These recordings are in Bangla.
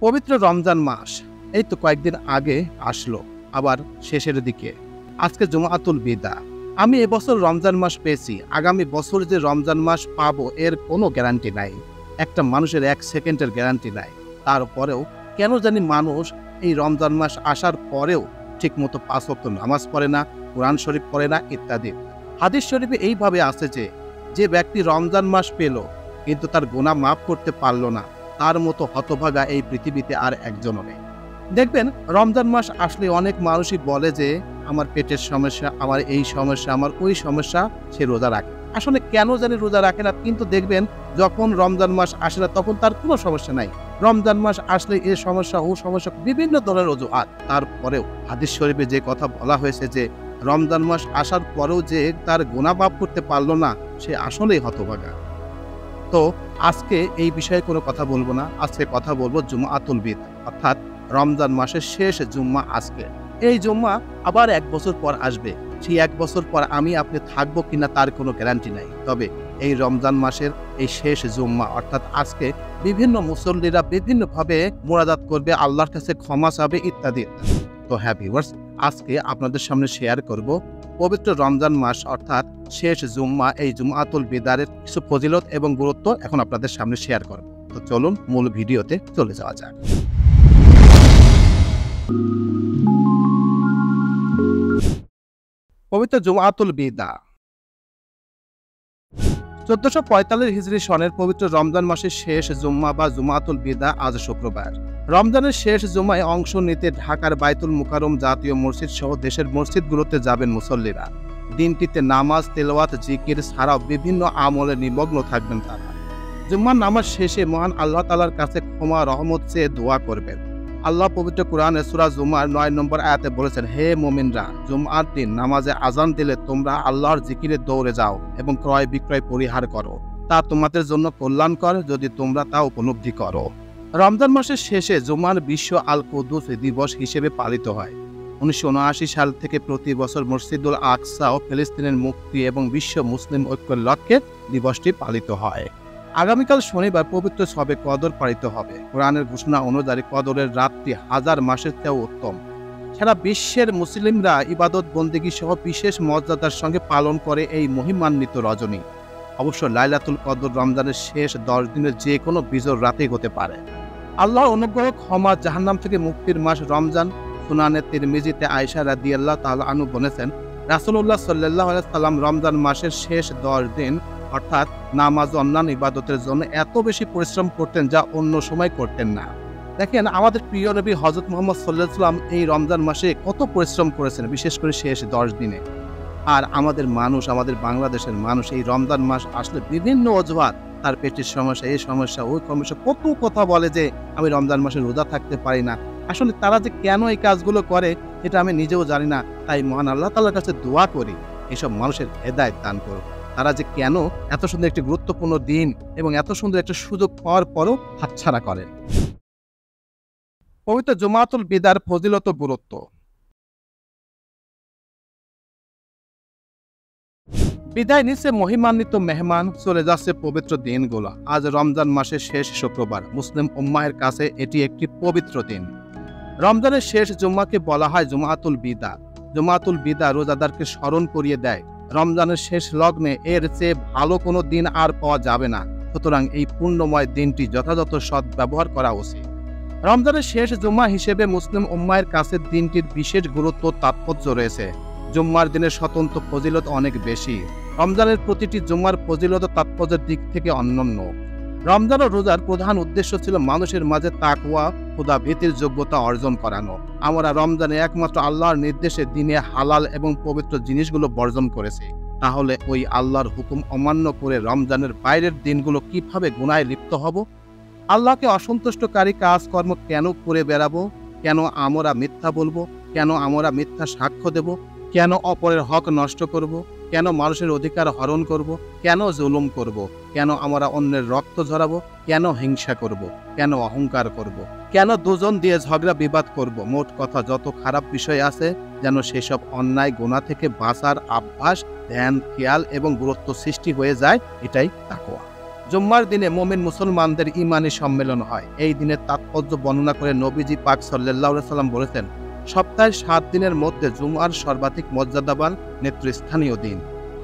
পবিত্র রমজান মাস এই তো কয়েকদিন আগে আসলো, আবার শেষের দিকে। আজকে জুমাতুল বিদা। আমি এবছর রমজান মাস পেয়েছি, আগামী বছর যে রমজান মাস পাবো এর কোনো গ্যারান্টি নাই। একটা মানুষের 1 সেকেন্ডের গ্যারান্টি নাই। তারপরেও কেন জানি মানুষ এই রমজান মাস আসার পরেও ঠিকমতো 5 ওয়াক্ত নামাজ পড়ে না, কোরআন শরীফ পড়ে না ইত্যাদি। হাদিস শরীফে এইভাবে আছে যে ব্যক্তি রমজান মাস পেল কিন্তু তার গুনাহ মাফ করতে পারল না, তার মতো হতভাগা এই পৃথিবীতে আর একজনও নেই। দেখবেন রমজান মাস আসলে অনেক মানুষই বলে যে আমার পেটের সমস্যা, আমার এই সমস্যা, আমার ওই সমস্যা, সে রোজা রাখে। আসলে কেন জানি রোজা রাখে না, কিন্তু দেখবেন যখন রমজান মাস আসে না তখন তার কোনো সমস্যা নাই। রমজান মাস আসলে এ সমস্যা ও সমস্যা, বিভিন্ন ধরনের অজুহাত। তারপরেও হাদিস শরীফে যে কথা বলা হয়েছে যে রমজান মাস আসার পরেও যে তার গুনাহ মাফ করতে পারলো না, সে আসলেই হতভাগা। তো আজকে এই বিষয়ে কোনো কথা বলবো না, আজকে কথা বলবো জুমাতুল বিদ, অর্থাৎ রমজান মাসের শেষ জুম্মা আজকে। এই জুম্মা আবার 1 বছর পর আসবে, সেই 1 বছর পর আমি আপনি থাকবো কিনা তার কোনো গ্যারান্টি নাই। তবে এই রমজান মাসের এই শেষ জুম্মা অর্থাৎ আজকে বিভিন্ন মুসল্লিরা বিভিন্নভাবে মোনাজাত করবে, আল্লাহর কাছে ক্ষমা চাবে ইত্যাদি। তো হ্যাঁ ভিউয়ার্স, আজকে আপনাদের সামনে শেয়ার করব পবিত্র রমজান মাস অর্থাৎ শেষ জুম্মা, এই জুমাতুল বিদারের কিছু ফজিলত এবং গুরুত্ব এখন আপনাদের সামনে শেয়ার করব। তো চলুন মূল ভিডিওতে চলে যাওয়া যাক। পবিত্র জুমাতুল বিদা 1445 হিজরি সনের পবিত্র রমজান মাসের শেষ জুম্মা বা জুমাতুল বিদা আজ শুক্রবার। রমজানের শেষ জুম্মায় অংশ নিতে ঢাকার বাইতুল মুকাররম জাতীয় মসজিদ সহ দেশের মসজিদগুলোতে যাবেন মুসল্লিরা। দিনটিতে নামাজ, তেলাওয়াত, জিকির ছাড়াও বিভিন্ন আমলে নিমগ্ন থাকবেন তারা। জুম্মার নামাজ শেষে মহান আল্লাহ তাআলার কাছে ক্ষমা রহমত চেয়ে দোয়া করবেন। আল্লাহ পবিত্র কোরআনে সূরা জুমার 9 নম্বর আয়াতে বলেছেন, হে মুমিনরা, জুমআর দিন নামাজে আজান দিলে তোমরা আল্লাহর জিকিরে দৌড়ে যাও এবং ক্রয় বিক্রয় পরিহার করো, তা তোমাদের জন্য কল্যাণকর যদি তোমরা তা উপলব্ধি করো। রমজান মাসের শেষে জুমার বিশ্ব আল কুদুস দিবস হিসেবে পালিত হয়। 1979 সাল থেকে প্রতি বছর মসজিদুল আকসা ও ফিলিস্তিনের মুক্তি এবং বিশ্ব মুসলিম ঐক্যের লক্ষ্যে দিবসটি পালিত হয়। আগামীকাল শনিবার পবিত্র শবে কদর পালিত হবে। কোরআনের ঘোষণা অনুযায়ী কদরের রাতটি 1000 মাসের চেয়েও উত্তম। সারা বিশ্বের মুসলিমরা ইবাদত বন্দেগী সহ বিশেষ মর্যাদার সঙ্গে পালন করে এই মহিমান্বিত রজনী। অবশ্য লাইলাতুল কদর রমজানের শেষ 10 দিনের যে কোনো বিজোড় রাতেই হতে পারে। আল্লাহর অনুগ্রহ, ক্ষমা, জাহান্নাম থেকে মুক্তির মাস রমজান। সুনানে তিরমিজিতে আয়েশা রাদিয়াল্লাহু তাআলা আনহু বলেছেন, রাসূলুল্লাহ সাল্লাল্লাহু আলাইহি ওয়াসাল্লাম রমজান মাসের শেষ 10 দিন অর্থাৎ নামাজ ও অন্যান্য ইবাদতের জন্য এত বেশি পরিশ্রম করতেন যা অন্য সময় করতেন না। দেখেন আমাদের প্রিয় নবী হযরত মুহাম্মদ সাল্লাল্লাহু আলাইহি ওয়াসাল্লাম এই রমজান মাসে কত পরিশ্রম করেছেন, বিশেষ করে শেষ 10 দিনে। আর আমাদের মানুষ, আমাদের বাংলাদেশের মানুষ এই রমজান মাস আসলে বিভিন্ন অজুহাত, তার পেটের সমস্যা, এই সমস্যা, ওই সমস্যা, কত কথা বলে যে আমি রমজান মাসে রোজা থাকতে পারি না। আসলে তারা যে কেন এই কাজগুলো করে এটা আমি নিজেও জানি না। তাই মহান আল্লাহ তাআলার কাছে দোয়া করি এসব মানুষের হেদায়েত দান করুন। তারা যে কেন এত সুন্দর একটি গুরুত্বপূর্ণ দিন এবং এত সুন্দর একটা সুযোগ পাওয়ার পরও হাতছাড়া করেন। পবিত্র জুমাতুল বিদার ফজিলত ও গুরুত্ব। বিদায় নিচ্ছে মহিমান্বিত মেহমান, চলে যাচ্ছে পবিত্র দিনগুলো। আজ রমজান মাসের শেষ শুক্রবার। মুসলিম উম্মাহের কাছে এটি একটি পবিত্র দিন। রমজানের শেষ জুম্মাকে বলা হয় জুমাতুল বিদা। জুমাতুল বিদা রোজাদারকে স্মরণ করিয়ে দেয় রমজানের শেষ লগ্নে এর চেয়ে ভালো কোনো দিন আর পাওয়া যাবে না। সুতরাং এই পুণ্যময় দিনটি যথাযথ সদ্ব্যবহার করা উচিত। রমজানের শেষ জুম্মা হিসেবে মুসলিম উম্মাহের কাছে দিনটির বিশেষ গুরুত্ব তাৎপর্য রয়েছে। জুম্মার দিনের স্বতন্ত্র ফজিলত অনেক বেশি। রমজানের প্রতিটি জুম্মার ফজিলত ও তাৎপর্যের দিক থেকে অনন্য। রমজান ও রোজার প্রধান উদ্দেশ্য ছিল মানুষের মাঝে তাকওয়া, খোদা ভীতির যোগ্যতা অর্জন করানো। আমরা রমজানে একমাত্র আল্লাহর নির্দেশে দিনে হালাল এবং পবিত্র জিনিসগুলো বর্জন করেছি। তাহলে ওই আল্লাহর হুকুম অমান্য করে রমজানের বাইরের দিনগুলো কিভাবে গুনাহে লিপ্ত হব? আল্লাহকে অসন্তুষ্টকারী কাজকর্ম কেন করে বেড়াবো? কেন আমরা মিথ্যা বলবো? কেন আমরা মিথ্যা সাক্ষ্য দেব? কেন অপরের হক নষ্ট করব? কেন মানুষের অধিকার হরণ করব? কেন জুলুম করব? কেন আমরা অন্যের রক্ত ঝরাবো? কেন হিংসা করব? কেন অহংকার করব? কেন দুজন দিয়ে ঝগড়া বিবাদ করব? মোট কথা যত খারাপ বিষয় আছে যেন সেসব অন্যায় গুনাহ থেকে বাঁচার অভ্যাস, ধ্যান, খেয়াল এবং গুরুত্ব সৃষ্টি হয়ে যায়, এটাই তাকওয়া। জুম্মার দিনে মুমিন মুসলমানদের ঈমানি সম্মেলন হয়। এই দিনের তাৎপর্য বর্ণনা করে নবীজি পাক সাল্লাল্লাহু আলাইহি সাল্লাম বলেছেন, সপ্তাহে 7 দিনের মধ্যে জুমআর সর্বাধিক মর্যাদাবান নেতৃস্থানীয় দিন।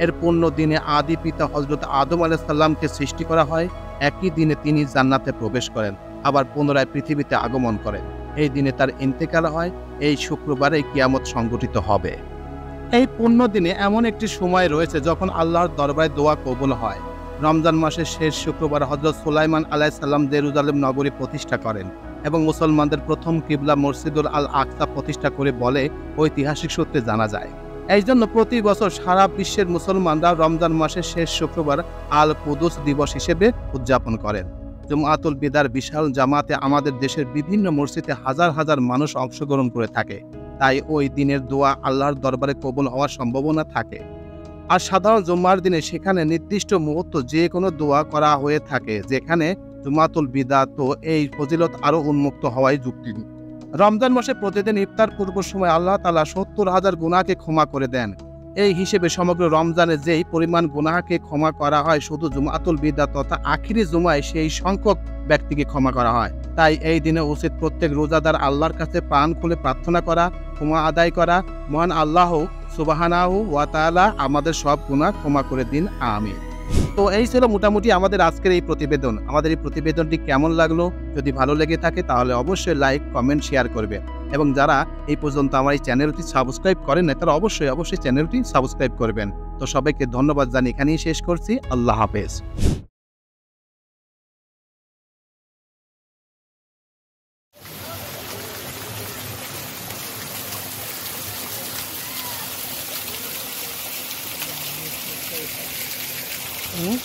এর পূর্ণ দিনে আদি পিতা হযরত আদম আলাইহিস সালামকে সৃষ্টি করা হয়। একই দিনে তিনি জান্নাতে প্রবেশ করেন, আবার পুনরায় পৃথিবীতে আগমন করেন। এই দিনে তার ইন্তেকাল হয়। এই শুক্রবারে কিয়ামত সংঘটিত হবে। এই পুণ্য দিনে এমন একটি সময় রয়েছে যখন আল্লাহর দরবারে দোয়া কবুল হয়। রমজান মাসের শেষ শুক্রবার হযরত সুলাইমান আলাইহিস সালাম জেরুজালেম নগরী প্রতিষ্ঠা করেন এবং মুসলমানদের প্রথম কিবলা মসজিদুল আল আকসা প্রতিষ্ঠা করে বলে ঐতিহাসিক সূত্রে জানা যায়। এই জন্য প্রতি বছর সারা বিশ্বের মুসলমানরা রমজান মাসের শেষ শুক্রবার আল কুদুস দিবস হিসেবে উদযাপন করেন। জুমআতুল বিদার বিশাল জামাতে আমাদের দেশের বিভিন্ন মসজিদে হাজার হাজার মানুষ অংশগ্রহণ করে থাকে। তাই ওই দিনের দোয়া আল্লাহর দরবারে কবুল হওয়ার সম্ভাবনা থাকে। আর সাধারণ জুম্মার দিনে সেখানে নির্দিষ্ট মুহূর্ত যে কোনো দোয়া করা হয়ে থাকে, যেখানে জুমাতুল বিদা, তো এই ফজিলত আরও উন্মুক্ত হওয়াই যুক্তি। রমজান মাসে প্রতিদিন ইফতার পূর্ব সময় আল্লাহ তাআলা 70,000 গুনাহকে ক্ষমা করে দেন। এই হিসেবে সমগ্র রমজানে যেই পরিমাণ গুনাহকে ক্ষমা করা হয়, শুধু জুমাতুল বিদা তথা আখিরি জুমায় সেই সংখ্যক ব্যক্তিকে ক্ষমা করা হয়। তাই এই দিনে উচিত প্রত্যেক রোজাদার আল্লাহর কাছে প্রাণ খুলে প্রার্থনা করা, ক্ষমা আদায় করা, মহান আল্লাহ সুবহানাহু ওয়া তাআলা আমাদের সব গুনাহ ক্ষমা করে দিন, আমিন। তো এই ছিল মোটামুটি আমাদের আজকের এই প্রতিবেদন। আমাদের এই প্রতিবেদনটি কেমন লাগলো? যদি ভালো লেগে থাকে তাহলে অবশ্যই লাইক, কমেন্ট, শেয়ার করবেন। এবং যারা এই পর্যন্ত আমার এই চ্যানেলটি সাবস্ক্রাইব করেন না, তারা অবশ্যই চ্যানেলটি সাবস্ক্রাইব করবেন। তো সবাইকে ধন্যবাদ জানিয়ে এখানেই শেষ করছি। আল্লাহ হাফেজ। হুম।